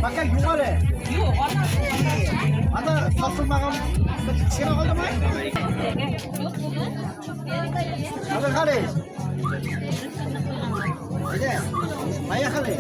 Baka yukarı. Yok. Ada satılmadan sen oldu mu? Hadi hadi. Hadi. Maya hadi.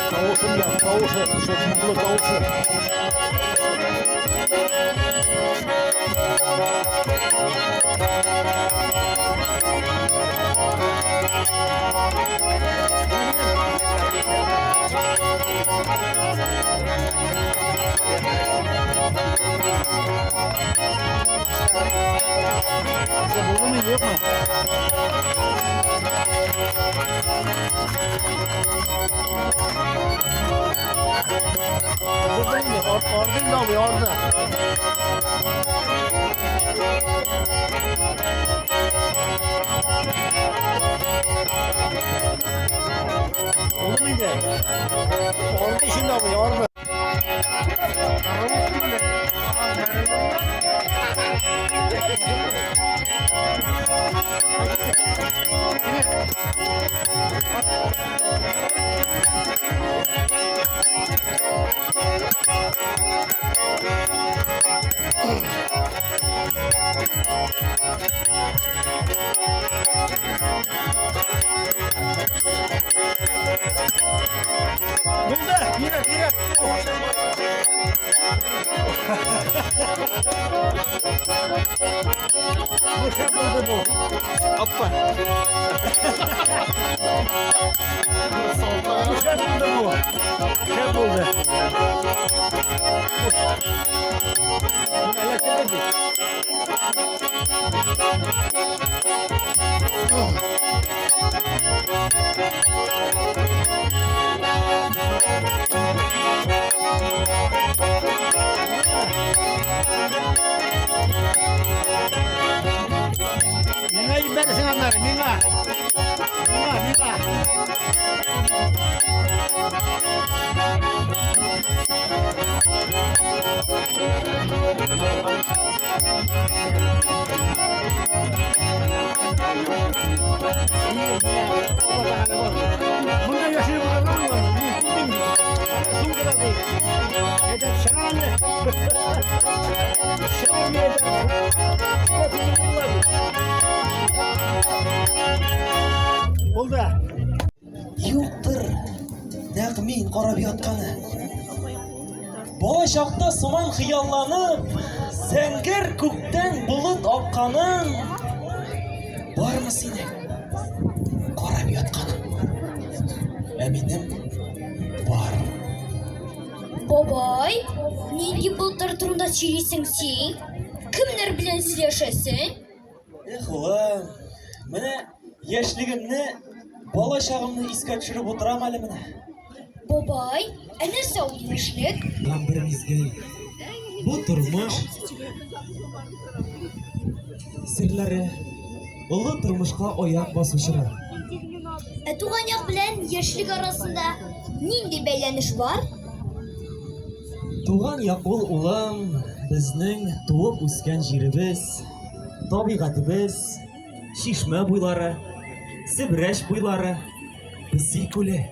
Kavuşum yap, kavuşum. Çok mutlu kavuşum. Size buldu muydu yok mu? Ordun da bu orada. Olur muydu? Orada şimdi bu orada. Burada, yine. Bu şey buldu bu. Hoppa. Bu şey buldu bu. Şey buldu. Minga gidersin onları, minga. Burada yaşıyor bu kadar mı var? Sun kadar değil. Neden şahane? Şahane. Oldu. Yo'qdir naqmin qarab yotgani. Bolashaqda somon xiyollanib, zangir ko'kdan bulut oqqanin. Bormi seni qarab yotganim? Aminim bor. Bobay, nega bultir turumda söyleysen sen? Kimler bilen söyleshesin? Ulan, mana yoshligimni, bolashog'imni esga tushirib o'tiraman hali mana. Bobay, nersa u yoshlik? Lan bir mezgil. Bu turmush sirlari ulug' turmushga oyoq bosishlar. Tug'an yoq bilan yoshlik arasında nindi beylanish bor? Tuğan yakul ulan bizning tuğup o'sgan yerimiz, tabiatimiz, Şişme boylari, Sibrash boylari, Bizi ko'li,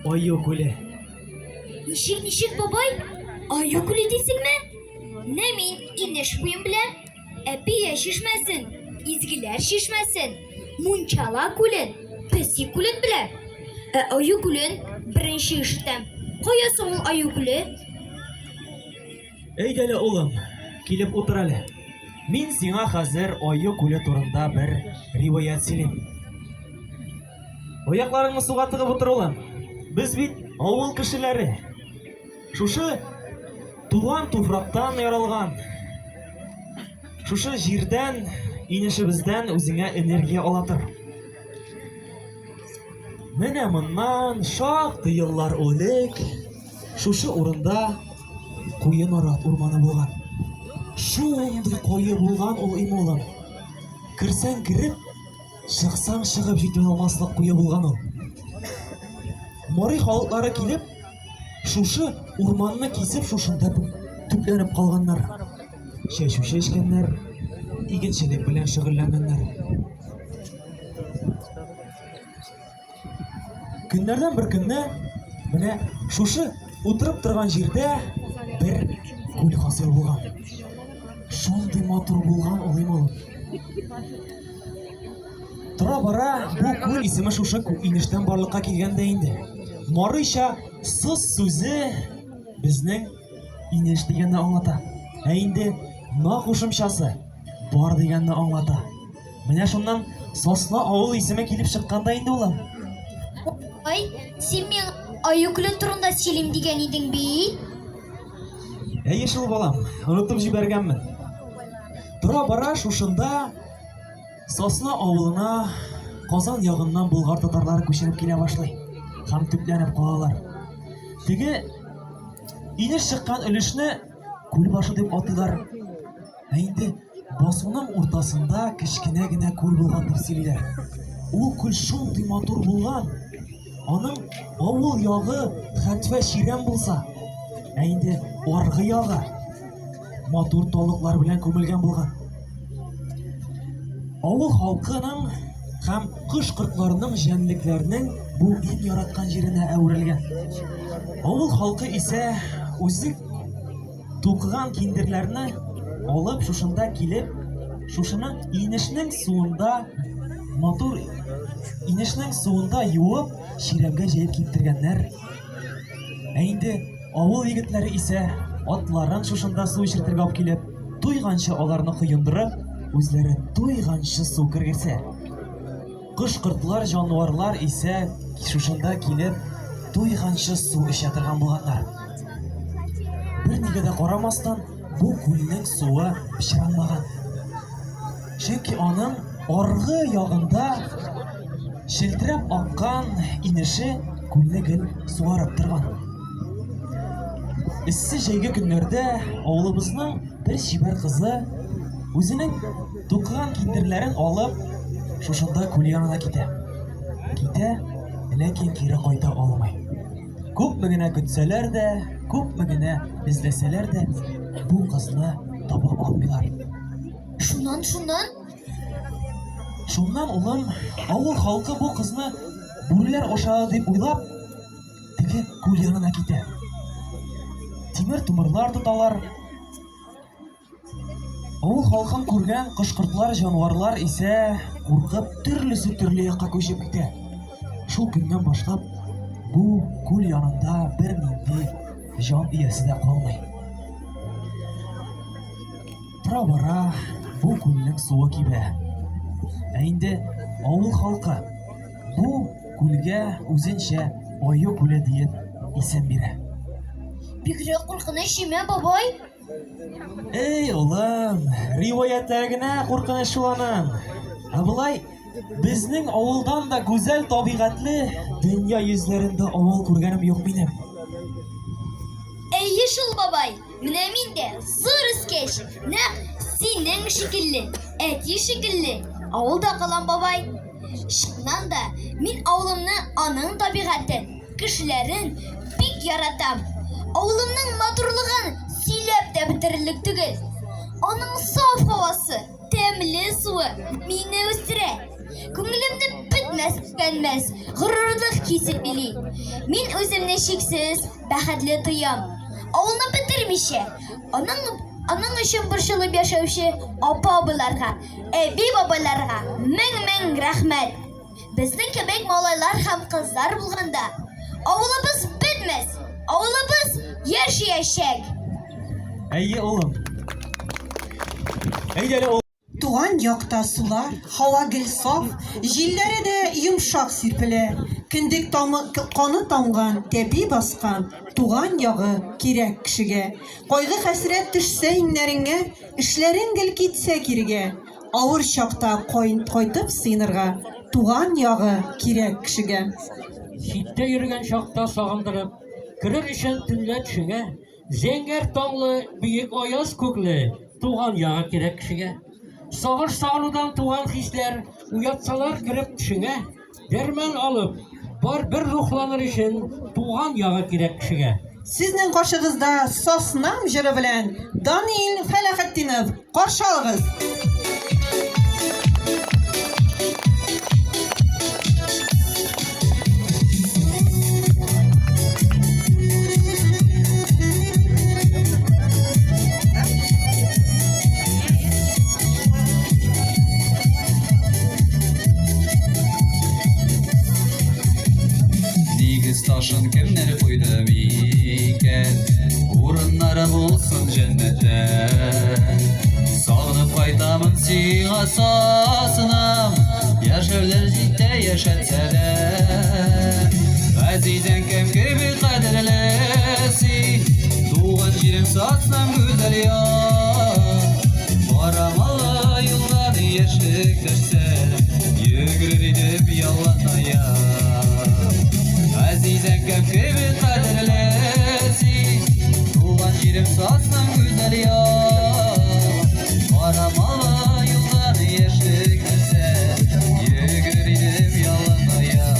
Oyo ko'li. Nishik bobay? Oyo ko'li deysingmi? Ne men inish buyum bilan apiya shishmasin, izgilar shishmasin, Munchalar ko'lin, Bizi ko'lin bilan. Oyo ko'lin birinchi eshitdim. Qo'yasan ul oyo ko'li? Eygale oğlum, kelib o'tirali. Men senga hozir Oyo ko'li turida bir rivoyat söyleyeyim. Oyoqlaringni suvga tiqib o'tir o'g'lim. Biz bit avul kishilari. Шушы туган туфрактан яралган. Шушы җирдән, инешебездән үзеңә энергия ала тор. Менә моннан шактый еллар элек шушы урында Куе Нарат урманы булган. Шундый куе булган ул имолым. Кирсәң кирип, чыксаң чыгып җитә алмаслык куе булган ул. Мори халыклары килеп, шушы урманны кисеп шушында төпләнеп калганнар. Чәчү чәчкәннәр, игенчелек белән шөгыльләнгәннәр. Көннәрдән бер көнне менә шушы утырып торган җирдә бер күл хасил булган. Шундый матур булган улым. Тора бара бу күл исеме шушы инештән барлыкка килгәндә инде. Марыйча сыз сүзе безнең инеш дигәнне аңлата. Ә инде на кушымчасы бар дигәнне аңлата. Менә шуннан Сосна авыл исеме килеп чыкканда инде улым. Ай, син мен аю күле турында сөйлим дигән идең бит. Әйе шул балам, онытып җибәргәнмен. Тора бара шушында Сосна авылына Казан ягыннан булгар татарлары күченеп килә башлый. Һәм төпләнеп калалар. Теге инеш чыккан өлешне күл башы дип атыйлар. Ә инде басуның уртасында кечкенә генә күл булган дип сөйлиләр. Ул күл шундый матур булган. Аның авыл ягы хәтфә чирәм булса, ә инде аргы ягы матур талыклар белән күмелгән булган. Авыл халкының һәм кош-кортларның җәнлекләрнең бу иң яраткан җиренә әверелгән. Авыл халкы исә үзе тукыган киндерләрне алып шушында килеп, шушыны инешнең суында матур инешнең суында юып, чирәмгә җәеп киптергәннәр. Ә инде авыл егетләре исә атларын шушында су эчертергә алып килеп, туйганчы аларны коендырып, үзләре туйганчы су кергәсә. Кош-кортлар, җанварлар исә шушында килеп, туйганчы су эчә торган булганнар. Бернигә дә карамастан, бу күлнең суы пычранмаган. Чөнки аның аргы ягында шелтирәп аккан инеше күлне гел суарып торган. Иссе җәйге көннәрдә авылыбызның бер чибәр кызы үзенең тукыган киндерләрен алып, шушында күл янына китә. Китә, ләкин кире кайта алмый. Күпме генә көтсәләр дә, күпме генә эзләсәләр дә, бу кызны таба алмыйлар. Шуннан Шуннан улым, авыл халкы бу кызны бүреләр ашады дип уйлап, теге күл янына китә. Тимер тумырлар тоталар. Авыл халкын күргән кош-кортлар, җанварлар исә куркып төрлесе төрле якка күчеп китә. Шул көннән башлап бу күл янында бер нинди җан иясе дә калмый. Тора бара бу күлнең суы кибә. Ә инде авыл халкы бу күлгә үзенчә аю күле дип исем бирә. Бигрәк куркыныч име, бабай? Эй, улым, риваяттә генә куркыныч шуланың. Ә болай безнең авылдан да гүзәл табигатьле дөнья йөзләрендә авыл күргәнем юк минем. Әйе шул, бабай. Менә мин дә зур үскәч, нәкъ синең шикелле, әти шикелле авылда калам, бабай. Шуннан да мин авылымны, аның табигатын, кешеләрен бик яратам. Авылымның матурлыгын сөйләп тә бетерерлек түгел. Аның саф һавасы, тәмле суы мине үстерә. Күңелемдә бетмәс-тükәнмәс горурлык хисе били. Мин үземне чиксез бәхетле тоям. Авылны бетермичә, аның өчен борчылып яшәүче апа-абыларга, әби-бабаларга мең рәхмәт. Безнең кебек малайлар һәм кызлар булганда, авылыбыз бетмәс, авылыбыз яшәячәк. Әйе, улым. Әйдәле улым. Туган якта сулар, һава гел саф, җилләре дә йомшак сирпелә. Кендек каны тамган, тәпи баскан, туган ягы кирәк кешегә. Кайгы хәсрәт төшсә иннәреңә, эшләрең гел китсә кирегә. Авыр чакта кайтып сыйнырга, туган ягы кирәк кешегә. Читтә йөргән чакта сагындырып, керер өчен төнлә төшеңә, зәңгәр таңлы, биек аяз күкле, туган ягы кирәк кешегә. Сагыш сагынудан туган хисләр уятсалар кереп төшеңә, дәрман алып, бар бер рухланыр өчен туган ягы кирәк кешегә. Сезнең каршыгызда Соснам җыры белән Даниил Фәләхетдинов, каршы алыгыз. cennetten. Sağınıp kaytamın siğa sasınam, yaşarlar cidde yaşatsalar. Azizden kem gibi kaderlesi, doğan cirim satsam güzel ya. Varamalı yıllar yaşıklaşsa, yürür idip yalanaya. Azizden kem gibi kaderlesi, doğan cirim satsam güzel ya. Varamalı yıllar yaşıklaşsa, yürür idip yalanaya.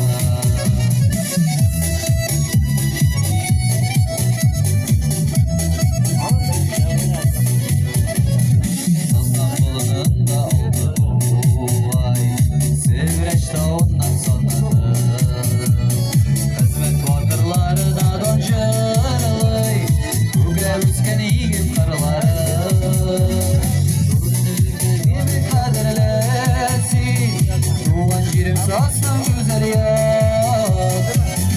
Sazdan bulununda oldu bu ay, Sevreç'te ondan sonra hizmet vakırları da doncalı, Kugre üsken iyiyim karıları. Durduğu gibi kaderlesi, Doğan cirim satsam güzel ya.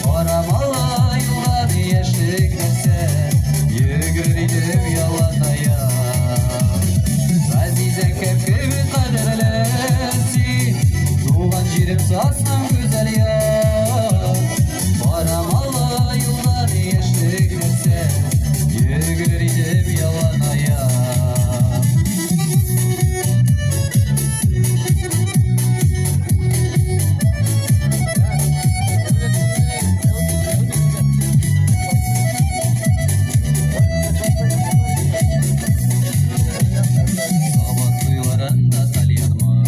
Varamalı yıllar yaşlık dese, yürür idim yalana ya. Azize kef gibi kaderlesi, Doğan cirim satsam güzel ya. Varamalı yıllar yaşlık dese, yürür idim yalana ya. Sabah duyularında talyanma,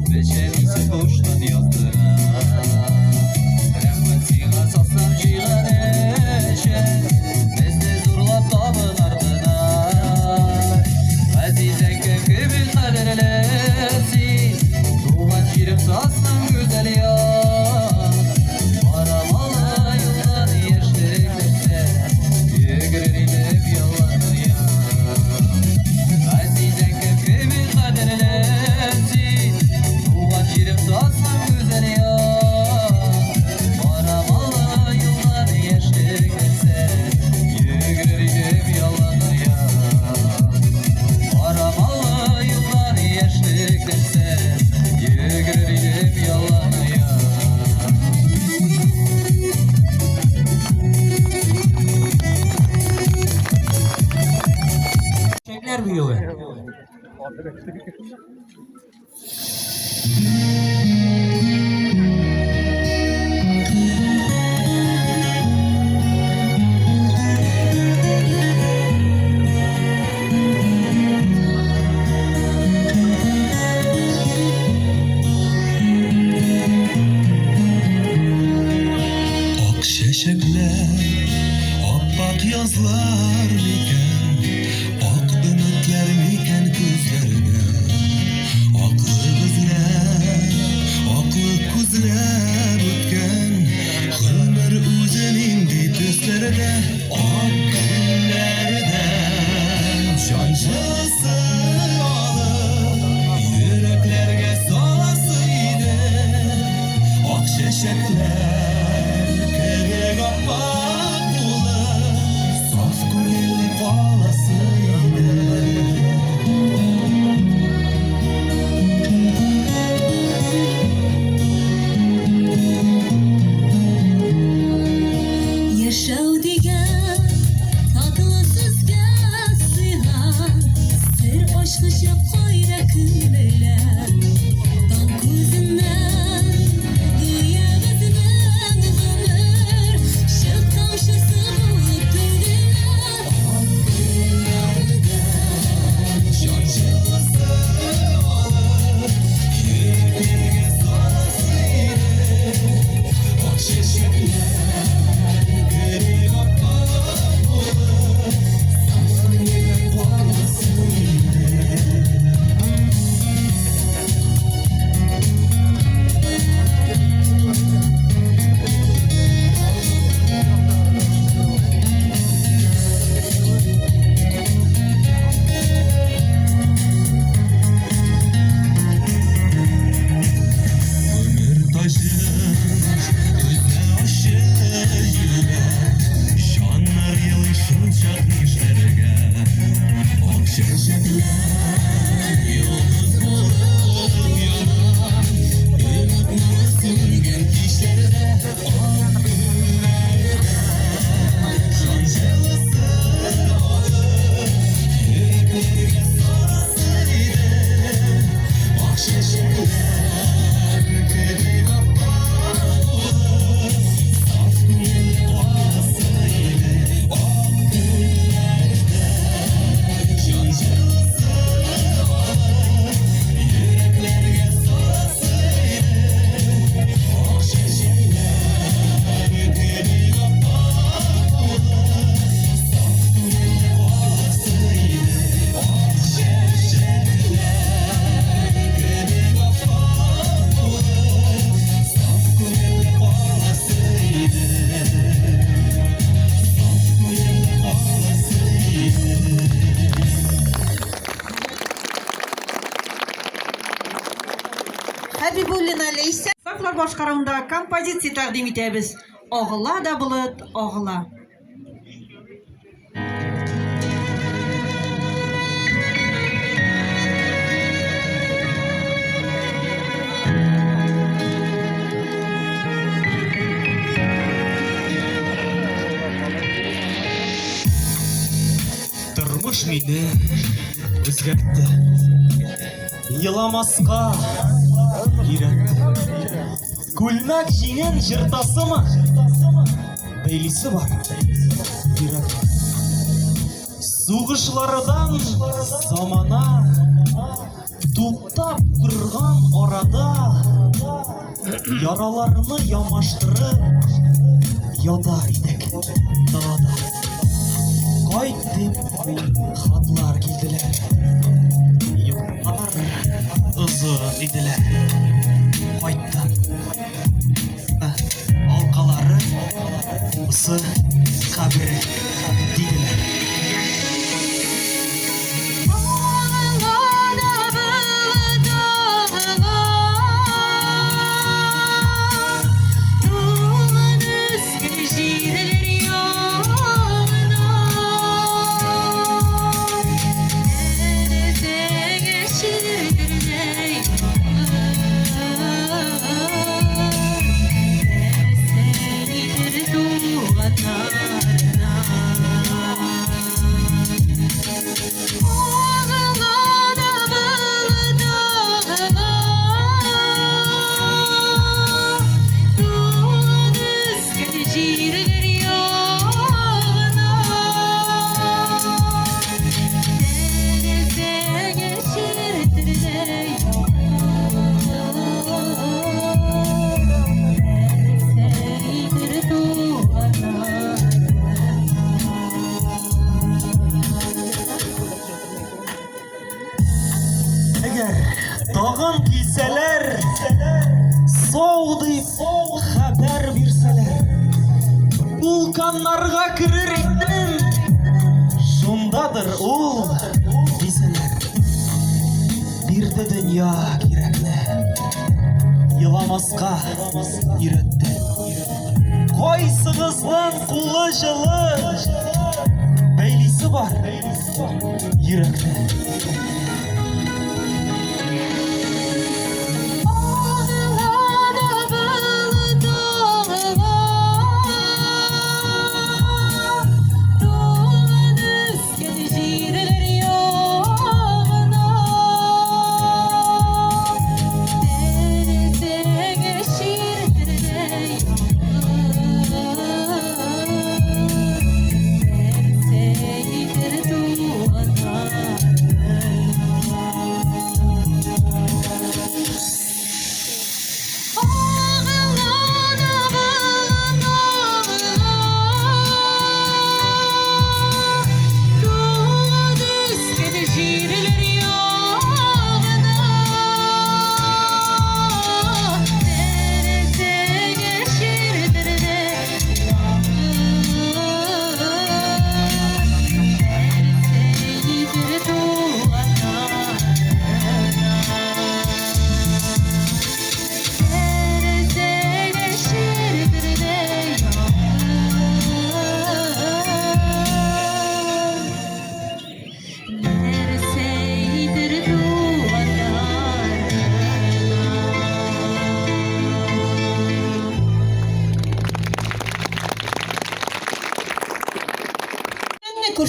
Beşerisi kuştan yazdıra. Rahmet siğa satsam jiğan eşe, Bezde zurlap tabın ardına. Azize kef gibi kaderlesi, Doğan cirim satsam güzel ya. Varamalı yıllar yaşlıklaşsa, yürür idip yalanaya. Azize kef gibi kaderlesi, Doğan cirim satsam güzel ya. Varamalı yıllar yaşlıklaşsa, yürür idip yalanaya. Varamalı yıllar yaşlıklaşsa, yürür idip yalanaya. Çiçekler büyüyor. Ak şeşekler, appak yazlar miken, ak ümitler miken gözlerine, aklı bizler Çiçekler yıldız olur yanar, ümit nuru söngen kişilerde, ak günlerde can jelası olur, yüreklerge sarasıydı. Ak çiçekler kedi kapar olur, saf gül doğasıydı. Ak günlerde can jelası olur, yüreklerge sarasıydı. Ak çiçekler kedi kapar olur, saf gül doğasıydı. Ak çiçekler kedi kapar olur, saf gül doğasıydı. Saf gül doğasıydı. Хәбибуллина Ләйсә Саклар башкаруында композиция тәкъдим итәбез. Агыла да булыт, агыла. Тормыш мине үзгәртте, еламаска өйрәтте. Күлмәк җиңен җыртасымы, бәйлисе бар йөрәк. Сугышлардан замана, туктап торган арада, яраларны ямаштырып ятар идек далада. Кайт дип хатлар килделәр, юллар озын иделәр. Кайттым, алкалары бусы кабере диделәр. Әгәр тагын килсәләр, сау дип хәбәр бирсәләр, вулканнарга керер идем, шундадыр ул дисәләр. Бирде дөнья кирәкне, еламаска өйрәтте. Кайсыгызның кулы җылы, бәйлисе бар йөрәкне.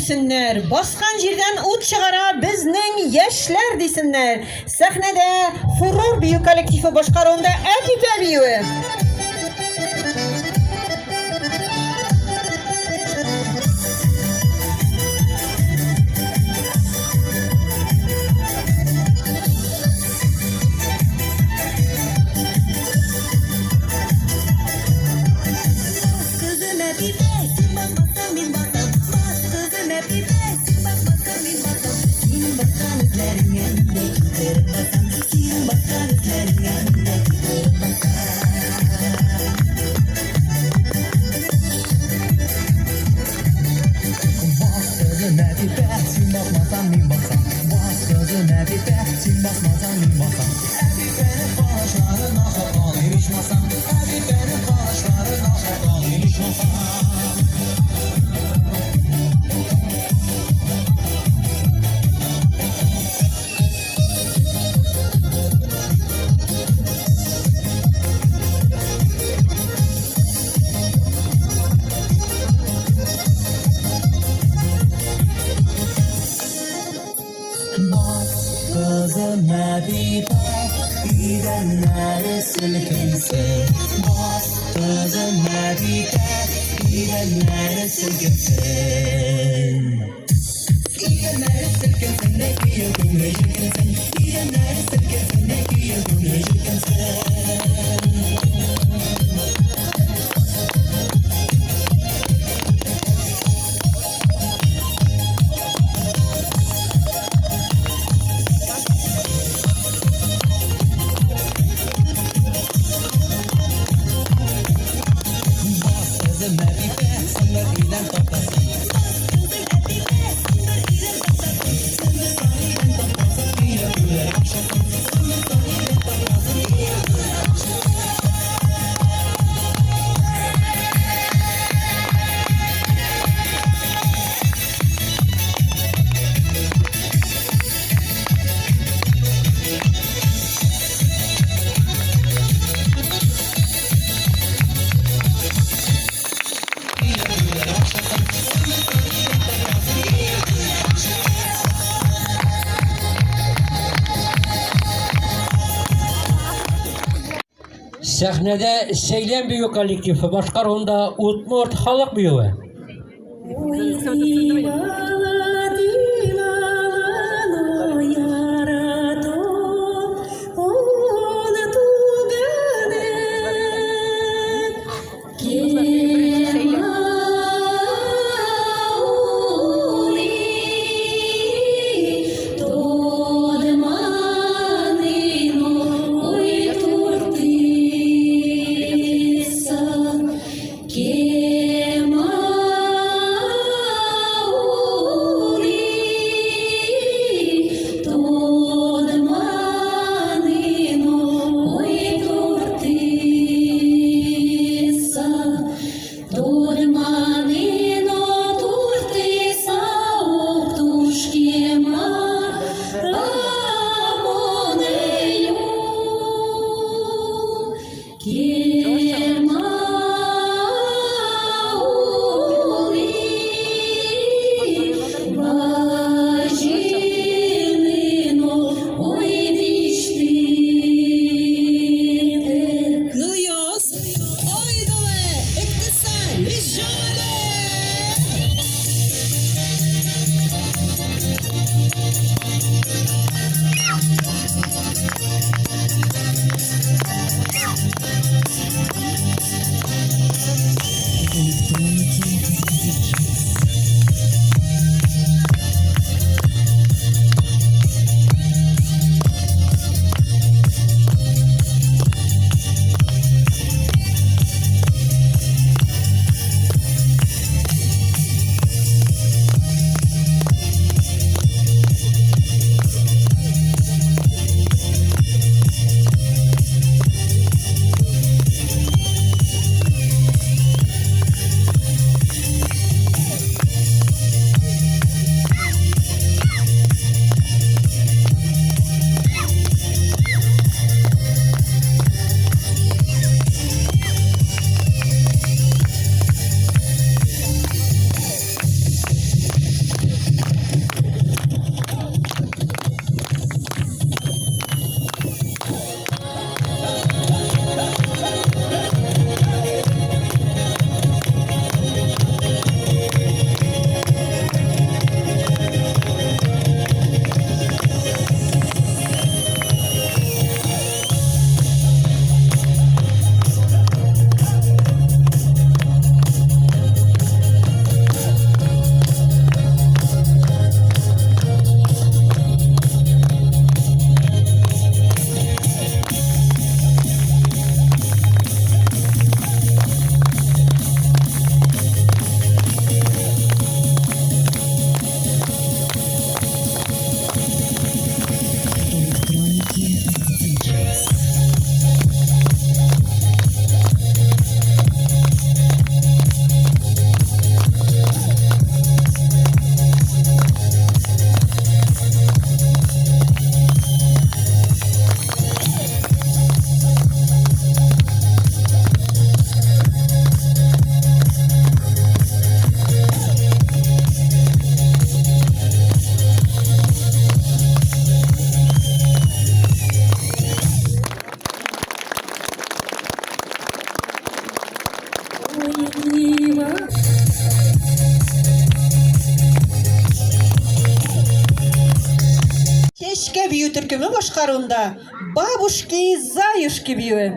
күрсеннәр, баскан җирдән ут чыгара безнең яшьләр дисеннәр. Сәхнәдә Фурор бию коллективы башкаруында Әпипә биюе. Kızım Habibe, gidenleri silkinsin. Bas kızım Habibe, gidenleri silkinsin. Gidenleri silkinsin, ne giyiyor gümrü silkinsin. Gidenleri silkinsin, ne giyiyor gümrü silkinsin. Sahnede Seylem Büyük Kolektifi başkaruında Utmurt Halk Büyüğü. Quema эчкә бию төркеме башкаруында Бабушки Заюшки биюе.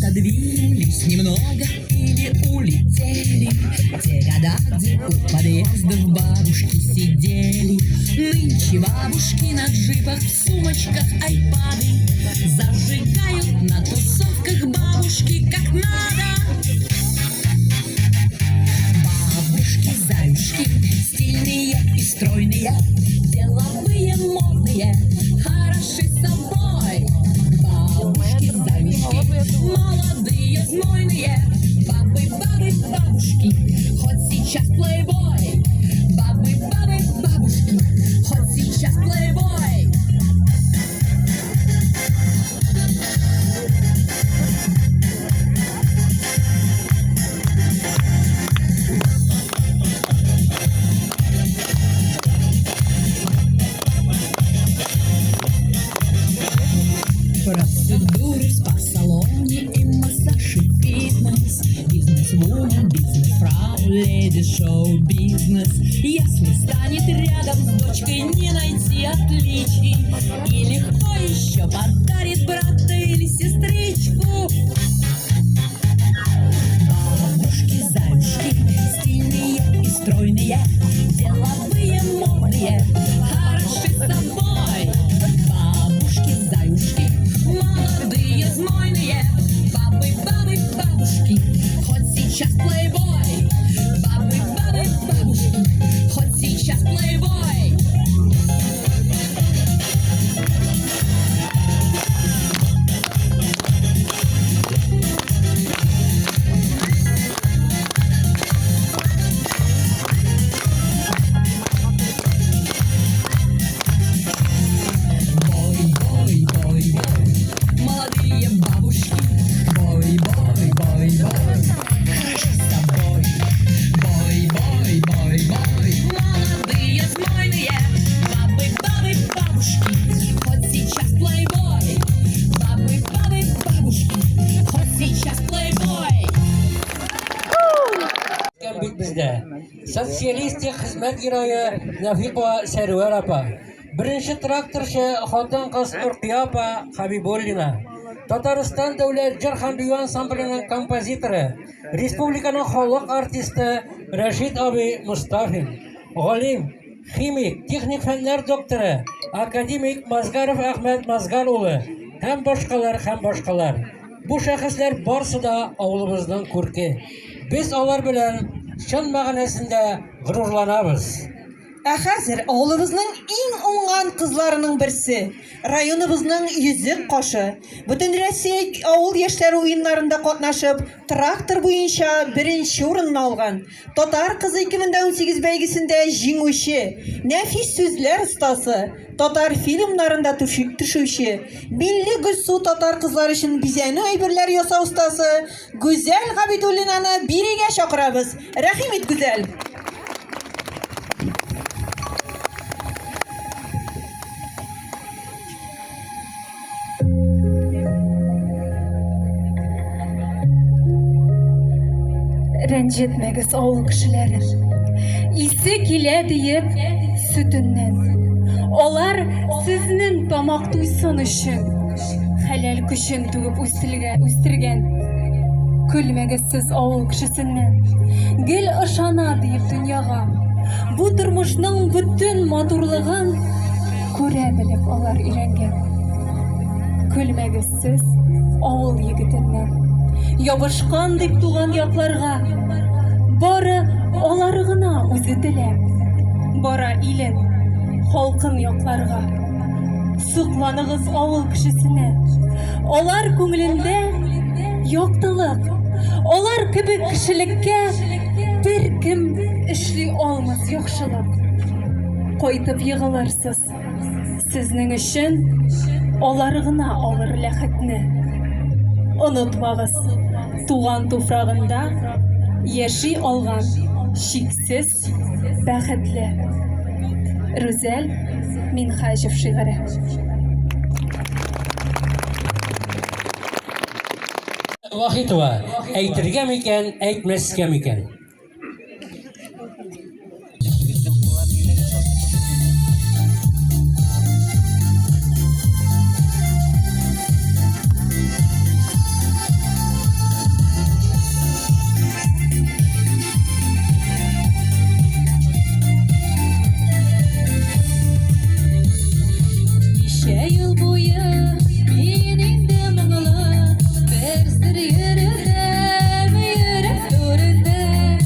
Отодвинулись немного или улетели те года, где у подъездов бабушки сидели. Нынче бабушки на джипах, в сумочках айпады зажигают на тусовках бабушки как надо. Бабушки-заюшки, стильные и стройные, деловые, модные, хороши собой. Бабушки-заюшки, молодые, знойные, бабушки, хоть сейчас плейбой. Бабушки, хоть сейчас плейбой. Процедуры в спа-салоне и массаж и фитнес. Бизнес-вумен, бизнес-фрау, леди-шоу-бизнес. Если станет рядом с дочкой, не найти отличий. И легко еще подарит брата или сестричку. Бабушки-заюшки, стильные и стройные, деловые, модные, хороши собой. Бабушки-заюшки, молодые, знойные, бабушки, хоть сейчас плейбой. Бабушки, хоть сейчас плейбой. Молодые бабушки, бой, хороши собой. Бой, молодые, знойные, бабушки, хоть сейчас плейбой. Бабушки, хоть сейчас плейбой. Бит бездә. Социалистик хезмәт герое Нафиqa Сәрвәр апа. Беренче тракторчы хатын-кыз Уркия апа Хабибуллина. Татарстан дәүләт җыр һәм бию ансамбленың композиторы, республиканың халык артисты Рәшит абый Мустафин. Галим, химик, техник фәннәр докторы, академик Мазгаров Әхмәт Мазгар улы һәм башкалар. Бу шәхесләр барсы да авылыбызның күрке. Без алар белән чын мәгънәсендә горурланабыз. Ә хәзер авылыбызның иң уңган кызларының берсе, районыбызның йөзек кашы, бөтен Россия авыл яшьләре уеннарында катнашып, трактор буенча беренче урынны алган. Татар кызы 2018 бәйгесендә җиңүче, нәфис сүзләр остасы, татар фильмнарында төшүче, Милли Гөлсу татар кызлар өчен бизәнү әйберләр ясау остасы Гүзәл Габидуллинаны бирегә чакырабыз. Рәхим ит, Гүзәл. Рәнҗетмәгез авыл кешеләрен. Исе килә диеп сөтеннән. Алар сезнең тамак туйсын өчен хәләл көчен түгеп үстергән. Көлмәгез сез авыл кешесеннән. Гел ышана диеп дөньяга. Бу тормышның бүтән матурлыгын күрә белеп алар өйрәнгән. Көлмәгез сез авыл егетеннән. Ябышкан дип туган якларга, бары алар гына үзе теләп, бара илен, халкын якларга. Сукланыгыз авыл кешесенә, алар күңелендә яктылык, алар кебек кешелеккә бер кем эшли алмас яхшылык. Кайтып егылырсыз, сезнең өчен алар гына алыр ләхетне. Онытмагыз, туган туфрагында яши алган шиксез бәхетле. Рүзәл Минхаҗев шигыре. Вахитова, әйтергә микән, әйтмәскә микән? Ничә ел буе мин инде моңлы, бездер йөрүдә, йөрәк түрендә.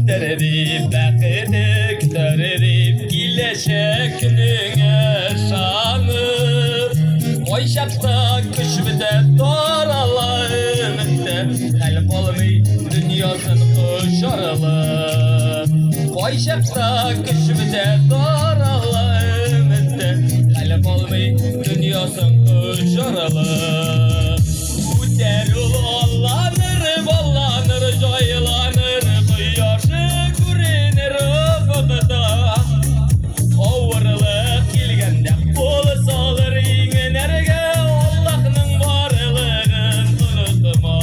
Dererip bakıdık dererip gileşek gününe şanı Oy şapta kışbide doğar Allah'ımızda Kalp olmay dünyasın kuşarılı Oy şapta kışbide doğar Allah'ımızda Kalp olmay dünyasın kuşarılı Uter ul Allah'nır ballanır joylanır Yaşı kurenir ufukda Ovrılık gelgende Bol salır iğnerge Allah'ın varlığın unutma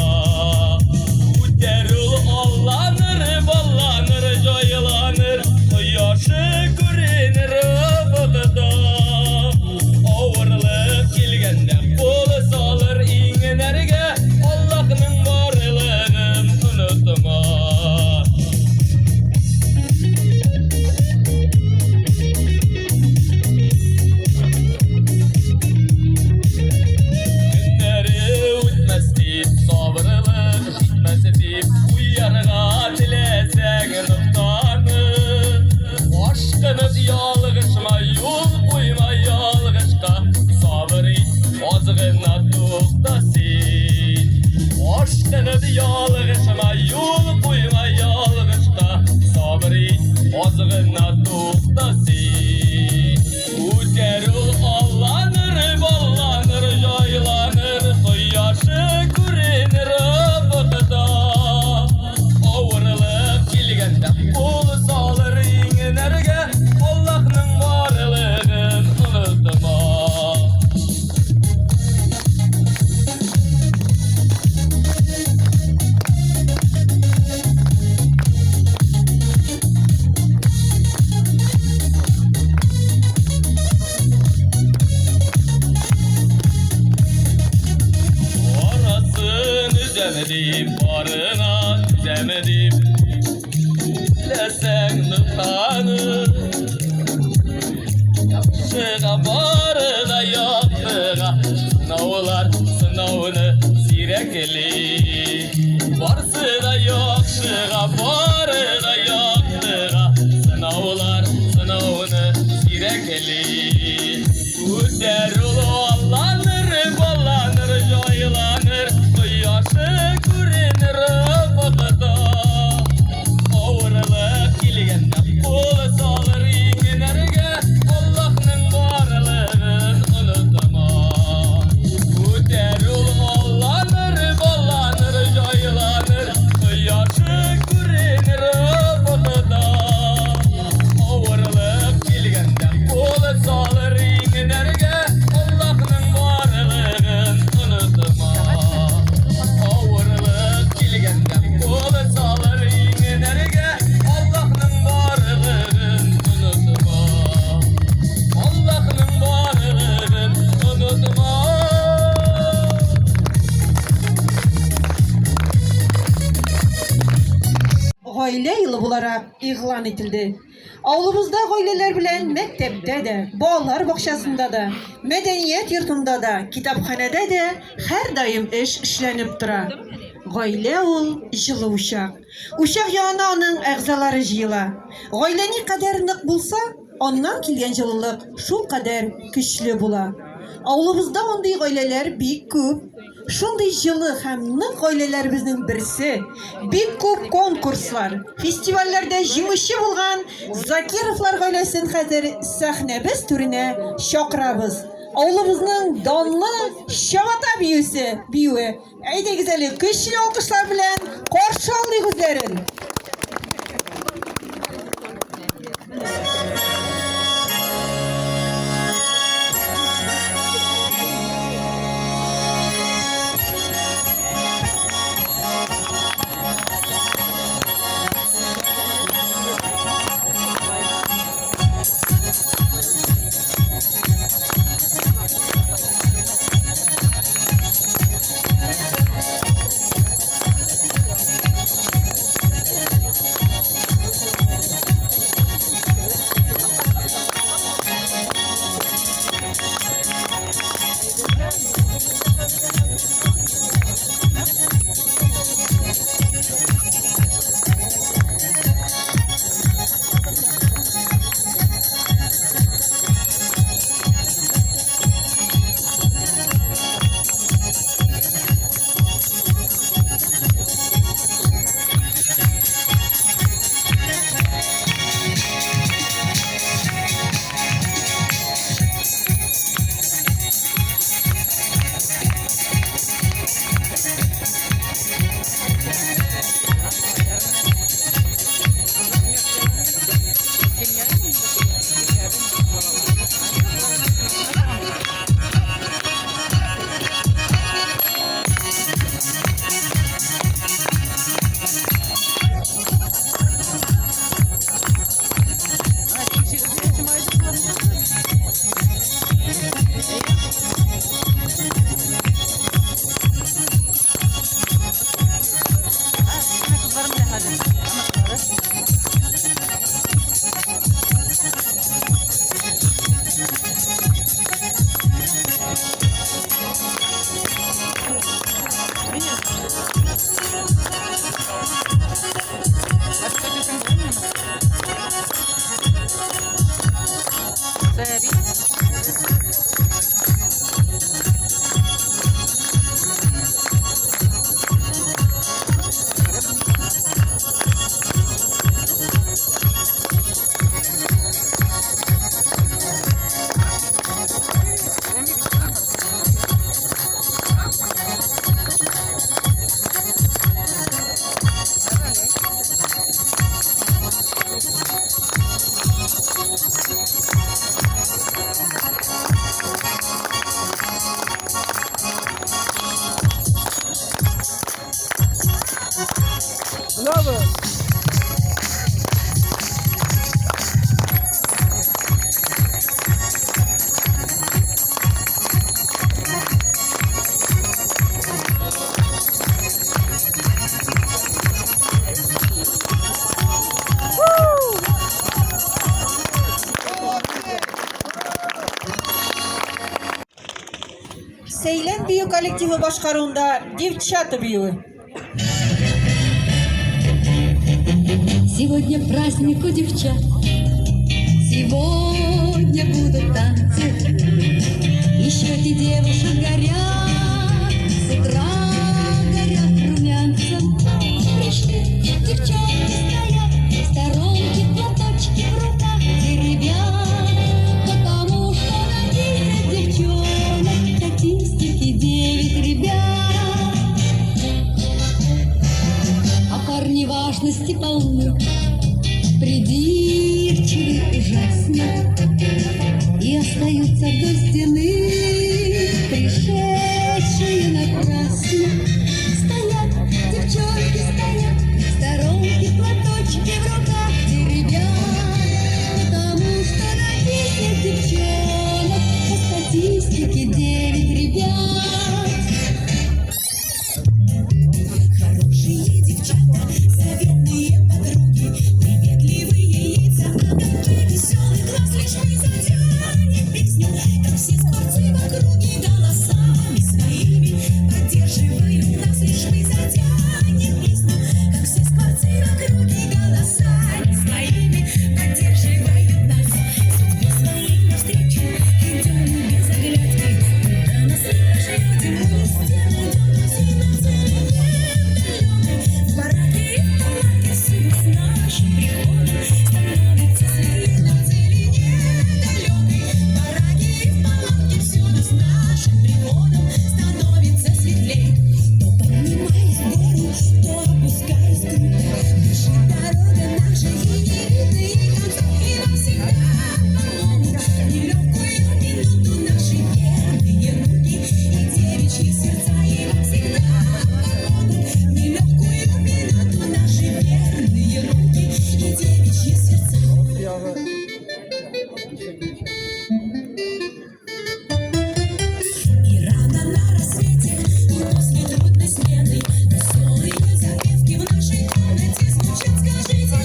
Uterul Allah'nır ballanır joylanır Yaşı kurenir ufukda Ovrılık gelgende Bol salır Düzemedim barına düzemedim Lesen nıkanı Yakşığa barına yaptığa Sınavlar sınavını sirekeli Varsı da yakşığa barına yaptığa Sınavlar sınavını sirekeli Güzel ulu allanır ballanır joylanır Kıyaşı görünür bakıda Ağırlık ilgende kolu salır iğnerge Allah'ın varlığın unutma Güzel ulu allanır ballanır joylanır Kıyaşı görünür bakıda Ağırlık ilgende kolu salır iğnerge Allah'ın varlığın unutma Ağırlık ilgende kolu salır iğnerge Allah'ın varlığın unutma Allah'ın varlığın unutma Gaile yılı olarak ilan edildi. Avlumuzda gaileler bilen mektepte de, bağlar bakşasında da, medeniyet yurtunda da, kitaphanede de her daim iş işlenip dura. Gaile ol жылы uşak. Uşak yanına onun əgzaları jıyıla. Gaileni kaderlik bulsa, ondan kilgen жылылыk şul kader güçlü bula. Avlumuzda onday gaileler bik köp. Şunday жылы һәм нык гаиләләребезнең берсе. Бик күп конкурслар, фестивальләрдә җиңүче булган Закировлар гаиләсен хәзер сәхнәбез түренә чакырабыз. Авылыбызның данлы Чабата биюе. Әйдәгез әле көчле алкышлар белән каршы алыйк үзләрен. Сейлен бию коллективы башкаруында девчата биюы. Сегодня праздник у девчат, сегодня будут танцы, и щеки девушек горят, с утра горят румянцем. Пришли девчонки стоят, в сторонке платочки в руках теребят, потому что на 10 девчонок, статистики 9 ребят. А парни важности полны, придирчивы ужасно, и остаются до стены, пришедшие напрасно. Стоят, девчонки стоят, в сторонке платочки в руках теребят, потому что на 10 девчонок, по статистике 9 ребят. Хорошие девчата, заветные подруги, приветливые яйца, а какой веселый глаз, лишь мы затянем песню, как все скворцы в округе голосами своими поддерживают нас, лишь мы затянем песню, как все скворцы в округе голосами своими поддерживают нас. Судьбе своей навстречу идем без оглядки, куда нас не ждем, мы с тем идем друзья целый мир. В бараке и в палатке все с нашим приходом становится светлее на цели недалекой. В бараке и в палатке все с нашим приходом становится светлей. То поднимаясь в гору, то опускаясь круто, бежит дорога наша, и не видно ей конца, и нам всегда помогут нелегкую минуту наши верные руки и девичьи сердца, и вам всегда помогут нелегкую минуту наши верные руки и девичьи сердца. И рано на рассвете, и после трудной смены, веселые запевки в нашей комнате звучат. Скажите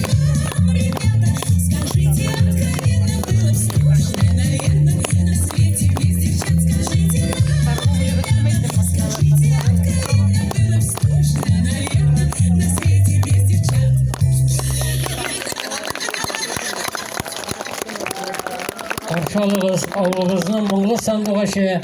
нам, ребята, скажите откровенно, было б скучно, наверное, на свете без девчат. Скажите нам, ребята, скажите откровенно, было б скучно, наверное, на свете без девчат. Аршалыгыз авылыгызның моңлы сандугашы.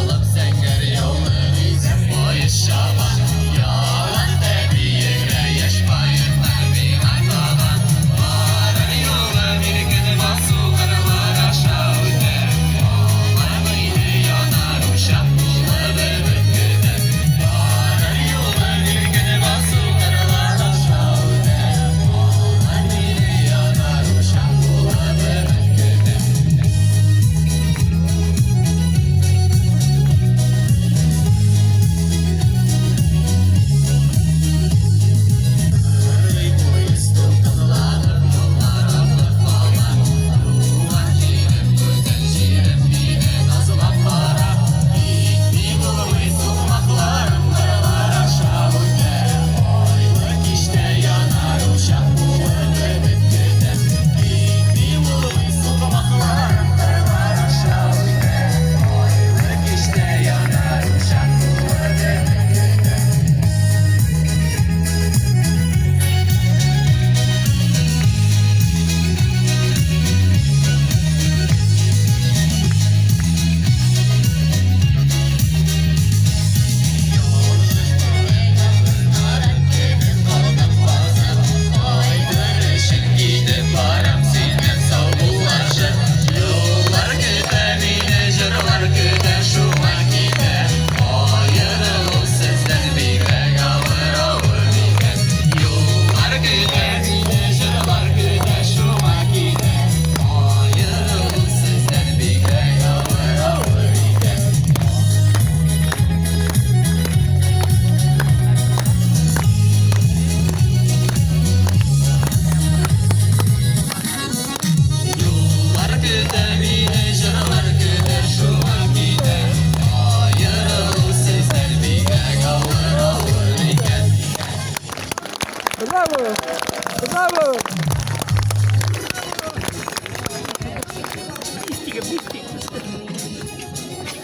Alıp sengeri yolunu izin boyuz şaban, yalan tebiyeyle yaşmayın mermi haytadan. Varın yolu bir gün basu kırılar aşağı.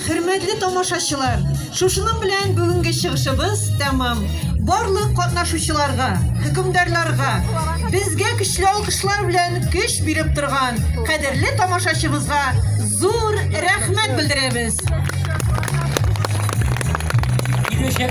Hürmetli tomoshachilar, şuşunun bilen бүгінгі чыгышыбыз тәмам. Барлык катнашучыларга, хөкемдарларга, безгә көчле алкышлар белән көч биреп торган кадерле тамашачыбызга зур рәхмәт белдерәбез. Киләчәк